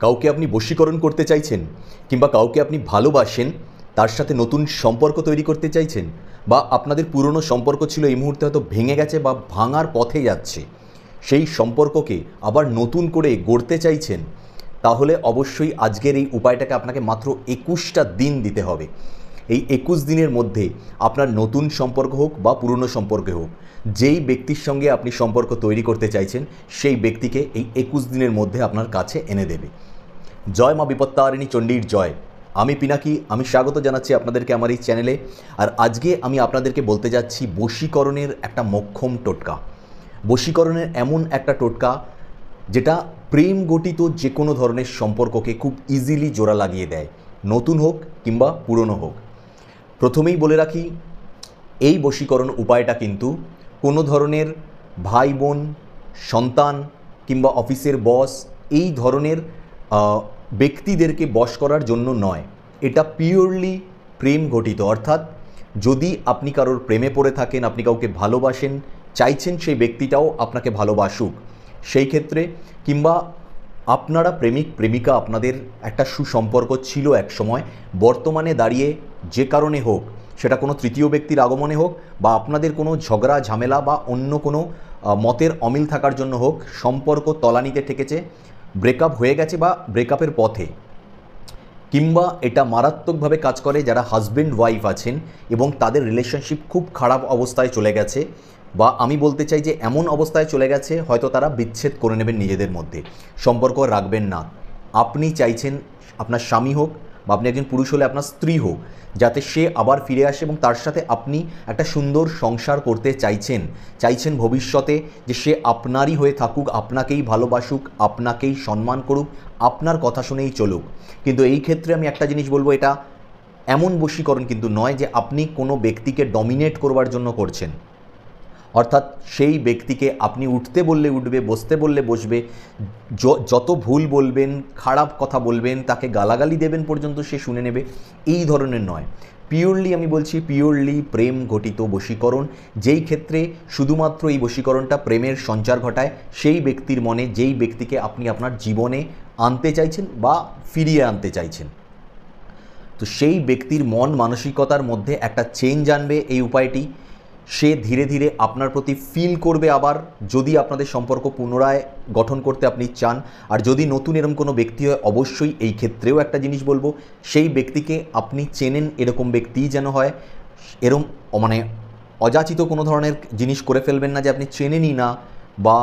কাউকে আপনি বশীকরণ করতে চাইছেন, কিংবা কাউকে আপনি ভালোবাসেন, তার সাথে নতুন সম্পর্ক তৈরি করতে চাইছেন, বা আপনাদের পুরনো সম্পর্ক ছিল এই মুহূর্তে হয়তো ভেঙে গেছে বা ভাঙার পথে যাচ্ছে, সেই সম্পর্ককে আবার নতুন করে গড়তে চাইছেন, তাহলে অবশ্যই আজকের এই উপায়টাকে আপনাকে মাত্র 21টা দিন দিতে হবে। এই 21 দিনের মধ্যে আপনার নতুন সম্পর্ক হোক বা পুরনো সম্পর্ক হোক, যেই ব্যক্তির সঙ্গে আপনি সম্পর্ক তৈরি করতে চাইছেন সেই ব্যক্তিকে এই 21 দিনের মধ্যে আপনার কাছে এনে দেবে। জয় মা বিপত্তারিণী চণ্ডীর জয়। আমি পিনাকি, আমি স্বাগত জানাচ্ছি আপনাদেরকে আমার এই চ্যানেলে। আর আজকে আমি আপনাদেরকে বলতে যাচ্ছি বশীকরণের একটা মোক্ষম টোটকা। বশীকরণের এমন একটা টোটকা যেটা প্রেম গঠিত যে কোনো ধরনের সম্পর্ককে খুব ইজিলি জোড়া লাগিয়ে দেয়, নতুন হোক কিংবা পুরনো হোক। প্রথমেই বলে রাখি, এই বশীকরণ উপায়টা কিন্তু কোনো ধরনের ভাই বোন, সন্তান কিংবা অফিসের বস এই ধরনের ব্যক্তিদেরকে বশ করার জন্য নয়। এটা পিওরলি প্রেম ঘটিত, অর্থাৎ যদি আপনি কারোর প্রেমে পড়ে থাকেন, আপনি কাউকে ভালোবাসেন, চাইছেন সেই ব্যক্তিটাও আপনাকে ভালোবাসুক, সেই ক্ষেত্রে, কিংবা আপনারা প্রেমিক প্রেমিকা, আপনাদের একটা সুসম্পর্ক ছিল এক সময়, বর্তমানে দাঁড়িয়ে যে কারণে হোক, সেটা কোনো তৃতীয় ব্যক্তির আগমনে হোক বা আপনাদের কোনো ঝগড়া ঝামেলা বা অন্য কোনো মতের অমিল থাকার জন্য হোক, সম্পর্ক তলানিতে ঠেকেছে, ব্রেকআপ হয়ে গেছে বা ব্রেকআপের পথে, কিংবা এটা মারাত্মকভাবে কাজ করে যারা হাজব্যান্ড ওয়াইফ আছেন এবং তাদের রিলেশনশিপ খুব খারাপ অবস্থায় চলে গেছে, বা আমি বলতে চাই যে এমন অবস্থায় চলে গেছে হয়তো তারা বিচ্ছেদ করে নেবেন নিজেদের মধ্যে, সম্পর্ক রাখবেন না। আপনি চাইছেন আপনার স্বামী হোক বা আপনি একজন পুরুষ হলে আপনার স্ত্রী হোক, যাতে সে আবার ফিরে আসে এবং তার সাথে আপনি একটা সুন্দর সংসার করতে চাইছেন ভবিষ্যতে, যে সে আপনারই হয়ে থাকুক, আপনাকেই ভালোবাসুক, আপনাকেই সম্মান করুক, আপনার কথা শুনেই চলুক। কিন্তু এই ক্ষেত্রে আমি একটা জিনিস বলবো, এটা এমন বশীকরণ কিন্তু নয় যে আপনি কোনো ব্যক্তিকে ডমিনেট করবার জন্য করছেন, অর্থাৎ সেই ব্যক্তিকে আপনি উঠতে বললে উঠবে, বসতে বললে বসবে, যত ভুল বলবেন, খারাপ কথা বলবেন, তাকে গালাগালি দেবেন পর্যন্ত সে শুনে নেবে, এই ধরনের নয়। পিওরলি, আমি বলছি পিওরলি প্রেম ঘটিত বশীকরণ, যেই ক্ষেত্রে শুধুমাত্র এই বশীকরণটা প্রেমের সঞ্চার ঘটায় সেই ব্যক্তির মনে, যেই ব্যক্তিকে আপনি আপনার জীবনে আনতে চাইছেন বা ফিরিয়ে আনতে চাইছেন। তো সেই ব্যক্তির মন মানসিকতার মধ্যে একটা চেঞ্জ আনবে এই উপায়টি। সে ধীরে ধীরে আপনার প্রতি ফিল করবে আবার, যদি আপনাদের সম্পর্ক পুনরায় গঠন করতে আপনি চান। আর যদি নতুন এরকম কোনো ব্যক্তি হয়, অবশ্যই এই ক্ষেত্রেও একটা জিনিস বলবো, সেই ব্যক্তিকে আপনি চেনেন এরকম ব্যক্তিই যেন হয়। এরকম মানে অযাচিত কোনো ধরনের জিনিস করে ফেলবেন না যে আপনি চেনেনই না, বা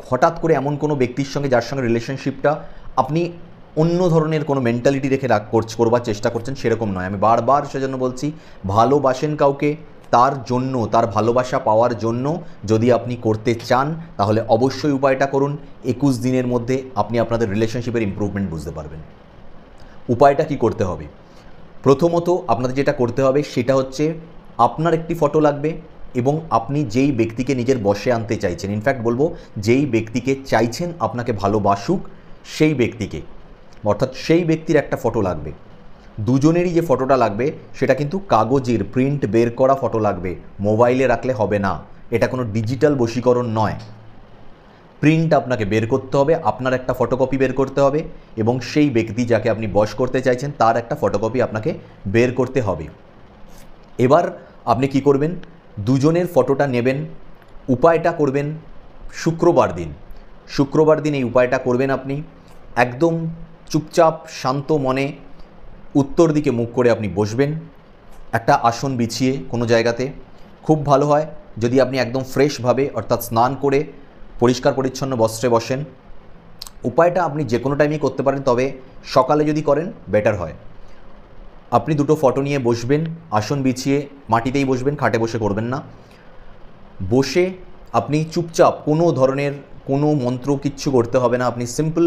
হঠাৎ করে এমন কোনো ব্যক্তির সঙ্গে যার সঙ্গে রিলেশনশিপটা আপনি অন্য ধরনের কোনো মেন্টালিটি রেখে করবার চেষ্টা করছেন, সেরকম নয়। আমি বারবার সেজন্য বলছি, ভালোবাসেন কাউকে, তার জন্য, তার ভালোবাসা পাওয়ার জন্য যদি আপনি করতে চান, তাহলে অবশ্যই উপায়টা করুন। 21 দিনের মধ্যে আপনি আপনাদের রিলেশনশিপের ইমপ্রুভমেন্ট বুঝতে পারবেন। উপায়টা কি করতে হবে? প্রথমত আপনাদের যেটা করতে হবে সেটা হচ্ছে, আপনার একটি ফটো লাগবে এবং আপনি যেই ব্যক্তিকে নিজের বশে আনতে চাইছেন, ইনফ্যাক্ট বলবো যেই ব্যক্তিকে চাইছেন আপনাকে ভালোবাসুক, সেই ব্যক্তিকে, অর্থাৎ সেই ব্যক্তির একটা ফটো লাগবে। দুজনেরই যে ফটোটা লাগবে সেটা কিন্তু কাগজের প্রিন্ট বের করা ফটো লাগবে, মোবাইলে রাখলে হবে না। এটা কোনো ডিজিটাল বশীকরণ নয়। প্রিন্ট আপনাকে বের করতে হবে, আপনার একটা ফটোকপি বের করতে হবে এবং সেই ব্যক্তি যাকে আপনি বশ করতে চাইছেন তার একটা ফটোকপি আপনাকে বের করতে হবে। এবার আপনি কি করবেন? দুজনের ফটোটা নেবেন, উপায়টা করবেন শুক্রবার দিন। শুক্রবার দিন এই উপায়টা করবেন আপনি একদম চুপচাপ শান্ত মনে, উত্তর দিকে মুখ করে আপনি বসবেন একটা আসন বিছিয়ে কোনো জায়গাতে। খুব ভালো হয় যদি আপনি একদম ফ্রেশভাবে, অর্থাৎ স্নান করে পরিষ্কার পরিচ্ছন্ন বস্ত্রে বসেন। উপায়টা আপনি যে কোনো টাইমেই করতে পারেন, তবে সকালে যদি করেন বেটার হয়। আপনি দুটো ফটো নিয়ে বসবেন, আসন বিছিয়ে মাটিতেই বসবেন, খাটে বসে করবেন না। বসে আপনি চুপচাপ, কোনো ধরনের কোনো মন্ত্র কিচ্ছু করতে হবে না, আপনি সিম্পল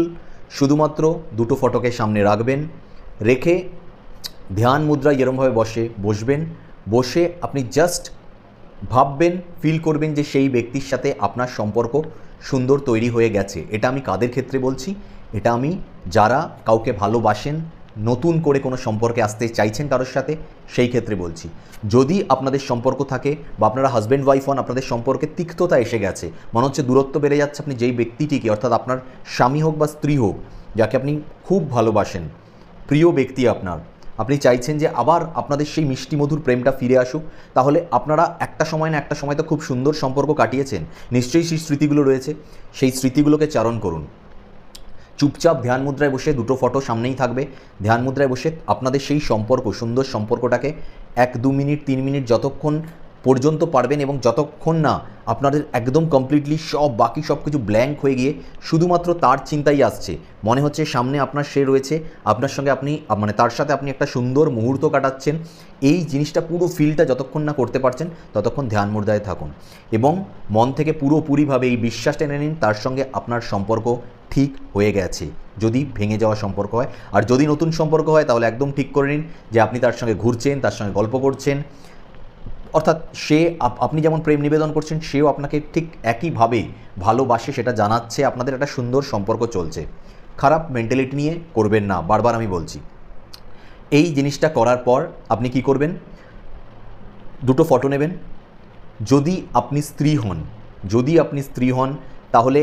শুধুমাত্র দুটো ফটোকে সামনে রাখবেন, রেখে ধ্যান মুদ্রায় যেরকমভাবে বসবেন, বসে আপনি জাস্ট ভাববেন, ফিল করবেন যে সেই ব্যক্তির সাথে আপনার সম্পর্ক সুন্দর তৈরি হয়ে গেছে। এটা আমি কাদের ক্ষেত্রে বলছি? এটা আমি যারা কাউকে ভালোবাসেন, নতুন করে কোনো সম্পর্কে আসতে চাইছেন কারোর সাথে, সেই ক্ষেত্রে বলছি। যদি আপনাদের সম্পর্ক থাকে বা আপনারা হাজব্যান্ড ওয়াইফ হন, আপনাদের সম্পর্কে তিক্ততা এসে গেছে, মনে হচ্ছে দূরত্ব বেড়ে যাচ্ছে, আপনি যেই ব্যক্তিটিকে, অর্থাৎ আপনার স্বামী হোক বা স্ত্রী হোক, যাকে আপনি খুব ভালোবাসেন, প্রিয় ব্যক্তি আপনার, আপনি চাইছেন যে আবার আপনাদের সেই মিষ্টি মধুর প্রেমটা ফিরে আসুক, তাহলে আপনারা একটা সময় না একটা সময় তো খুব সুন্দর সম্পর্ক কাটিয়েছেন, নিশ্চয়ই সেই স্মৃতিগুলো রয়েছে, সেই স্মৃতিগুলোকে চারণ করুন। চুপচাপ ধ্যান মুদ্রায় বসে, দুটো ফটো সামনেই থাকবে, ধ্যান মুদ্রায় বসে আপনাদের সেই সম্পর্ক, সুন্দর সম্পর্কটাকে 1-2 মিনিট 3 মিনিট যতক্ষণ পর্যন্ত পারবেন এবং যতক্ষণ না আপনাদের একদম কমপ্লিটলি বাকি সব কিছু ব্ল্যাঙ্ক হয়ে গিয়ে শুধুমাত্র তার চিন্তাই আসছে, মনে হচ্ছে সামনে আপনার সে রয়েছে, আপনার সঙ্গে আপনি মানে তার সাথে আপনি একটা সুন্দর মুহূর্ত কাটাচ্ছেন, এই জিনিসটা পুরো ফিলটা যতক্ষণ না করতে পারছেন ততক্ষণ ধ্যান মুদ্রায় থাকুন এবং মন থেকে পুরোপুরিভাবে এই বিশ্বাসটা এনে নিন তার সঙ্গে আপনার সম্পর্ক ঠিক হয়ে গেছে। যদি ভেঙে যাওয়া সম্পর্ক হয়, আর যদি নতুন সম্পর্ক হয় তাহলে একদম ঠিক করে নিন যে আপনি তার সঙ্গে ঘুরছেন, তার সঙ্গে গল্প করছেন, অর্থাৎ সে আপনি যেমন প্রেম নিবেদন করছেন সেও আপনাকে ঠিক একইভাবে ভালোবাসে, সেটা জানাচ্ছে, আপনাদের একটা সুন্দর সম্পর্ক চলছে। খারাপ মেন্টালিটি নিয়ে করবেন না, বারবার আমি বলছি। এই জিনিসটা করার পর আপনি কি করবেন, দুটো ফটো নেবেন। যদি আপনি স্ত্রী হন তাহলে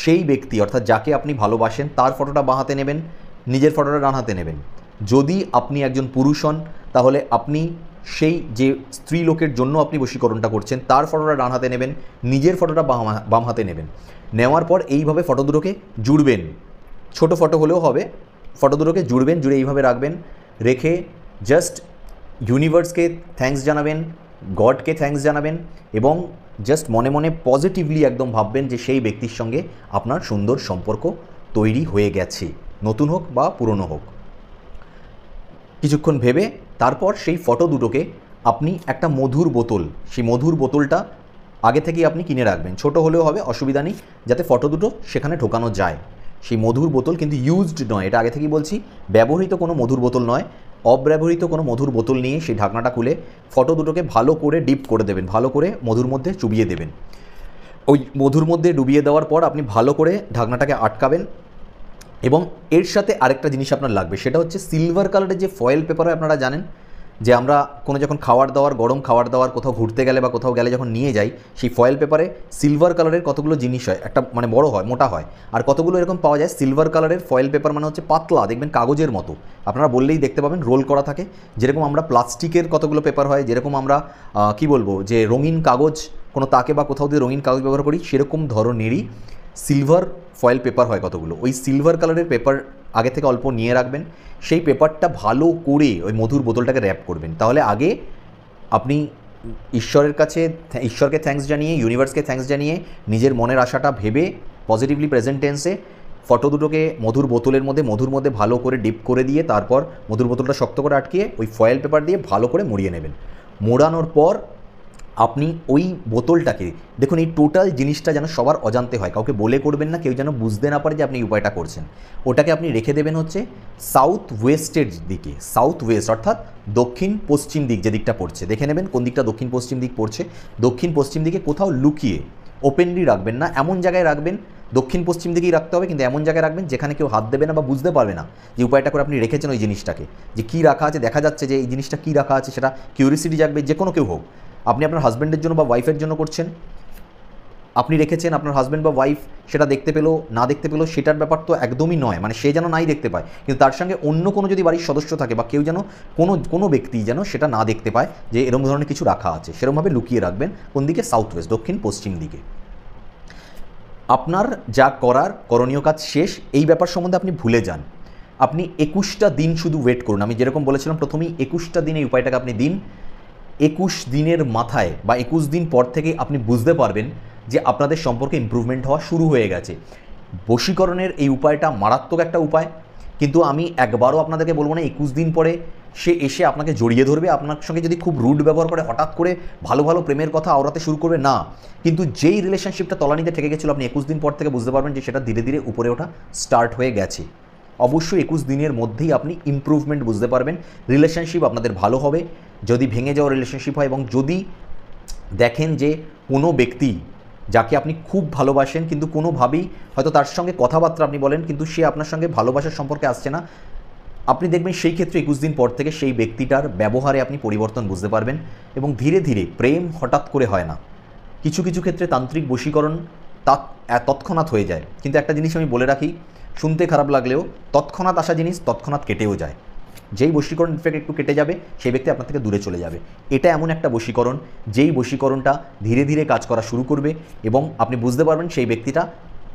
সেই ব্যক্তি অর্থাৎ যাকে আপনি ভালোবাসেন তার ফটোটা বাঁ হাতে নেবেন, নিজের ফটোটা ডান হাতে নেবেন। যদি আপনি একজন পুরুষ হন তাহলে আপনি সেই যে স্ত্রী লোকের জন্য আপনি বশীকরণটা করছেন তার ফটোটা ডান হাতে নেবেন, নিজের ফটোটা বাম হাতে নেবেন। নেওয়ার পর এইভাবে ফটো দুটোকে জুড়বেন, ছোট ফটো হলেও হবে, ফটো দুটোকে জুড়বেন, জুড়ে এইভাবে রাখবেন। রেখে জাস্ট ইউনিভার্সকে থ্যাঙ্কস জানাবেন, গডকে থ্যাঙ্কস জানাবেন এবং জাস্ট মনে মনে পজিটিভলি একদম ভাববেন যে সেই ব্যক্তির সঙ্গে আপনার সুন্দর সম্পর্ক তৈরি হয়ে গেছে, নতুন হোক বা পুরনো হোক। কিছুক্ষণ ভেবে তারপর সেই ফটো দুটোকে আপনি একটা মধুর বোতল, সেই মধুর বোতলটা আগে থেকেই আপনি কিনে রাখবেন, ছোট হলেও হবে, অসুবিধা নেই, যাতে ফটো দুটো সেখানে ঢোকানো যায়। সেই মধুর বোতল কিন্তু ইউজড নয়, এটা আগে থেকেই বলছি, ব্যবহৃত কোনো মধুর বোতল নয়, অব্যবহৃত কোনো মধুর বোতল নিয়ে সেই ঢাকনাটা খুলে ফটো দুটোকে ভালো করে ডিপ করে দেবেন, ভালো করে মধুর মধ্যে চুবিয়ে দেবেন। ওই মধুর মধ্যে ডুবিয়ে দেওয়ার পর আপনি ভালো করে ঢাকনাটাকে আটকাবেন এবং এর সাথে আরেকটা জিনিস আপনার লাগবে, সেটা হচ্ছে সিলভার কালারের যে ফয়েল পেপার হয়, আপনারা জানেন যে আমরা কোনো যখন খাবার দাবার, গরম খাবার দাবার কোথাও ঘুরতে গেলে বা কোথাও গেলে যখন নিয়ে যাই, সেই ফয়েল পেপারে সিলভার কালারের কতগুলো জিনিস হয়, একটা মানে বড় হয়, মোটা হয়, আর কতগুলো এরকম পাওয়া যায় সিলভার কালারের ফয়েল পেপার, মানে হচ্ছে পাতলা, দেখবেন কাগজের মতো, আপনারা বললেই দেখতে পাবেন রোল করা থাকে। যেরকম আমরা প্লাস্টিকের কতগুলো পেপার হয়, যেরকম আমরা কি বলবো যে রঙিন কাগজ কোনো তাকে বা কোথাও দিয়ে রঙিন কাগজ ব্যবহার করি, সেরকম ধরনেরই সিলভার ফয়েল পেপার হয় কতগুলো। ওই সিলভার কালারের পেপার আগে থেকে অল্প নিয়ে রাখবেন, সেই পেপারটা ভালো করে ওই মধুর বোতলটাকে র্যাপ করবেন। তাহলে আগে আপনি ঈশ্বরকে থ্যাঙ্কস জানিয়ে, ইউনিভার্সকে থ্যাঙ্কস জানিয়ে, নিজের মনের আশাটা ভেবে পজিটিভলি প্রেজেন্ট টেন্সে ফটো দুটোকে মধুর মধ্যে ভালো করে ডিপ করে দিয়ে তারপর মধুর বোতলটা শক্ত করে আটকিয়ে ওই ফয়েল পেপার দিয়ে ভালো করে মুড়িয়ে নেবেন। মোড়ানোর পর আপনি ওই বোতলটাকে দেখুন, এই টোটাল জিনিসটা যেন সবার অজান্তে হয়, কাউকে বলে করবেন না, কেউ যেন বুঝতে না পারে যে আপনি এই উপায়টা করছেন। ওটাকে আপনি রেখে দেবেন হচ্ছে সাউথ ওয়েস্টের দিকে, সাউথ ওয়েস্ট অর্থাৎ দক্ষিণ পশ্চিম দিক যে দিকটা পড়ছে, দেখে নেবেন কোন দিকটা দক্ষিণ পশ্চিম দিক পড়ছে। দক্ষিণ পশ্চিম দিকে কোথাও লুকিয়ে, ওপেনলি রাখবেন না, এমন জায়গায় রাখবেন, দক্ষিণ পশ্চিম দিকেই রাখতে হবে, কিন্তু এমন জায়গায় রাখবেন যেখানে কেউ হাত দেবে না বা বুঝতে পারবে না যে উপায়টা করে আপনি রেখেছেন ওই জিনিসটাকে, যে কী রাখা আছে, দেখা যাচ্ছে যে এই জিনিসটা কী রাখা আছে, সেটা কিউরিসিটি জাগবে, যে কোনো কেউ হোক। আপনি আপনার হাজব্যান্ডের জন্য বা ওয়াইফের জন্য করছেন, আপনি রেখেছেন, আপনার হাজব্যান্ড বা ওয়াইফ সেটা দেখতে পেলো না দেখতে পেলো সেটার ব্যাপার তো একদমই নয়, মানে সে যেন নাই দেখতে পায়, কিন্তু তার সঙ্গে অন্য কোনো যদি বাড়ির সদস্য থাকে বা কেউ যেন কোনো ব্যক্তি যেন সেটা না দেখতে পায় যে এরকম ধরনের কিছু রাখা আছে, সেরকমভাবে লুকিয়ে রাখবেন। কোন দিকে? সাউথ ওয়েস্ট, দক্ষিণ পশ্চিম দিকে। আপনার যা করণীয় কাজ শেষ, এই ব্যাপার সম্বন্ধে আপনি ভুলে যান। আপনি 21টা দিন শুধু ওয়েট করুন, আমি যেরকম বলেছিলাম প্রথমেই 21টা দিন এই উপায়টাকে আপনি দিন। 21 দিনের মাথায় বা 21 দিন পর থেকে আপনি বুঝতে পারবেন যে আপনাদের সম্পর্কে ইমপ্রুভমেন্ট হওয়া শুরু হয়ে গেছে। বশীকরণের এই উপায়টা মারাত্মক একটা উপায়, কিন্তু আমি একবারও আপনাদেরকে বলবো না 21 দিন পরে সে এসে আপনাকে জড়িয়ে ধরবে, আপনার সঙ্গে যদি খুব রুড ব্যবহার করে হঠাৎ করে ভালো ভালো প্রেমের কথা আওড়াতে শুরু করবে, না। কিন্তু যেই রিলেশনশিপটা তলানিতে ঠেকে গেছিলো, আপনি 21 দিন পর থেকে বুঝতে পারবেন যে সেটা ধীরে ধীরে উপরে ওঠা স্টার্ট হয়ে গেছে। অবশ্যই 21 দিনের মধ্যেই আপনি ইমপ্রুভমেন্ট বুঝতে পারবেন, রিলেশনশিপ আপনাদের ভালো হবে। যদি ভেঙে যাওয়া রিলেশনশিপ হয় এবং যদি দেখেন যে কোনো ব্যক্তি যাকে আপনি খুব ভালোবাসেন কিন্তু কোনোভাবেই হয়তো তার সঙ্গে কথাবার্তা আপনি বলেন কিন্তু সে আপনার সঙ্গে ভালোবাসার সম্পর্কে আসছে না, আপনি দেখবেন সেই ক্ষেত্রে 21 দিন পর থেকে সেই ব্যক্তিটার ব্যবহারে আপনি পরিবর্তন বুঝতে পারবেন এবং ধীরে ধীরে প্রেম হঠাৎ করে হয় না, কিছু কিছু ক্ষেত্রে তান্ত্রিক বশীকরণ তৎক্ষণাৎ হয়ে যায়। কিন্তু একটা জিনিস আমি বলে রাখি, শুনতে খারাপ লাগলেও তৎক্ষণাৎ আসা জিনিস তৎক্ষণাৎ কেটেও যায়। যেই বশীকরণ ইনফেক্ট একটু কেটে যাবে সেই ব্যক্তি আপনার থেকে দূরে চলে যাবে। এটা এমন একটা বশীকরণ যেই বশীকরণটা ধীরে ধীরে কাজ করা শুরু করবে এবং আপনি বুঝতে পারবেন সেই ব্যক্তিটা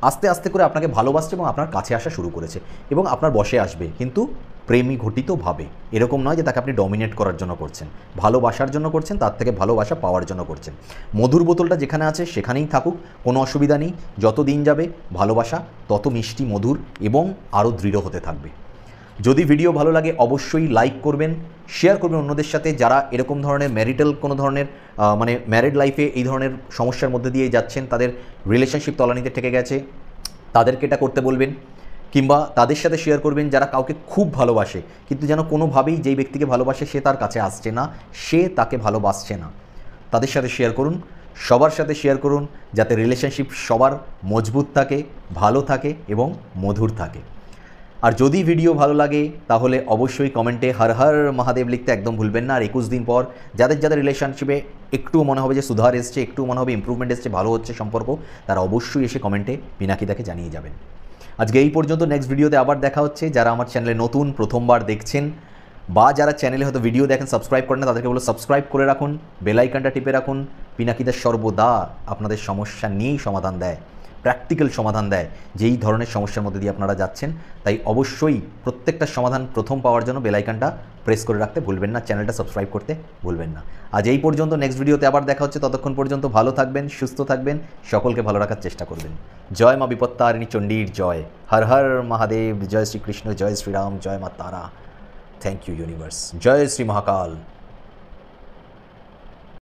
আস্তে আস্তে করে আপনাকে ভালোবাসছে এবং আপনার কাছে আসা শুরু করেছে এবং আপনার বশে আসবে, কিন্তু প্রেমী ঘটিতভাবে। এরকম নয় যে তাকে আপনি ডমিনেট করার জন্য করছেন, ভালোবাসার জন্য করছেন, তার থেকে ভালোবাসা পাওয়ার জন্য করছেন। মধুর বোতলটা যেখানে আছে সেখানেই থাকুক, কোনো অসুবিধা নেই। যত দিন যাবে ভালোবাসা তত মিষ্টি, মধুর এবং আরও দৃঢ় হতে থাকবে। যদি ভিডিও ভালো লাগে অবশ্যই লাইক করবেন, শেয়ার করবেন অন্যদের সাথে যারা এরকম ধরনের ম্যারিটাল কোনো ধরনের মানে ম্যারিড লাইফে এই ধরনের সমস্যার মধ্যে দিয়ে যাচ্ছেন, তাদের রিলেশনশিপ তলানিতে ঠেকে গেছে, তাদেরকে এটা করতে বলবেন। কিংবা তাদের সাথে শেয়ার করবেন যারা কাউকে খুব ভালোবাসে কিন্তু যেন কোনোভাবেই যেই ব্যক্তিকে ভালোবাসে সে তার কাছে আসছে না, সে তাকে ভালোবাসছে না। তাদের সাথে শেয়ার করুন, সবার সাথে শেয়ার করুন, যাতে রিলেশনশিপ সবার মজবুত থাকে, ভালো থাকে এবং মধুর থাকে। আর যদি ভিডিও ভালো লাগে তাহলে অবশ্যই কমেন্টে হর হর মহাদেব লিখতে একদম ভুলবেন না। আর 21 দিন পর যাদের যাদের রিলেশনশিপে একটু মনে হবে যে সুধার এসছে, একটু মনে হবে ইম্প্রুভমেন্ট এসছে, ভালো হচ্ছে সম্পর্ক, তারা অবশ্যই এসে কমেন্টে পিনাকিদাকে জানিয়ে যাবেন। আজকে এই পর্যন্ত, নেক্সট ভিডিওতে আবার দেখা হচ্ছে। যারা আমার চ্যানেলে নতুন প্রথমবার দেখছেন বা যারা চ্যানেলে হয়তো ভিডিও দেখেন সাবস্ক্রাইব করেন না, তাদেরকে বলো সাবস্ক্রাইব করে রাখুন, বেল আইকনটা টিপে রাখুন। পিনাকিদা সর্বদা আপনাদের সমস্যা নিয়েই সমাধান দেয়, প্র্যাকটিক্যাল সমাধান দেয় যেই ধরনের সমস্যার মধ্যে দিয়ে আপনারা যাচ্ছেন। তাই অবশ্যই প্রত্যেকটা সমাধান প্রথম পাওয়ার জন্য বেল আইকনটা প্রেস করে রাখতে ভুলবেন না, চ্যানেলটা সাবস্ক্রাইব করতে ভুলবেন না। আজ এই পর্যন্ত, নেক্সট ভিডিওতে আবার দেখা হচ্ছে। ততক্ষণ পর্যন্ত ভালো থাকবেন, সুস্থ থাকবেন, সকলকে ভালো রাখার চেষ্টা করবেন। জয় মা বিপত্তারিণী চণ্ডীর জয়, হর হর মহাদেব, জয় শ্রীকৃষ্ণ, জয় শ্রীরাম, জয় মা তারা। থ্যাংক ইউ ইউনিভার্স, জয় শ্রী মহাকাল।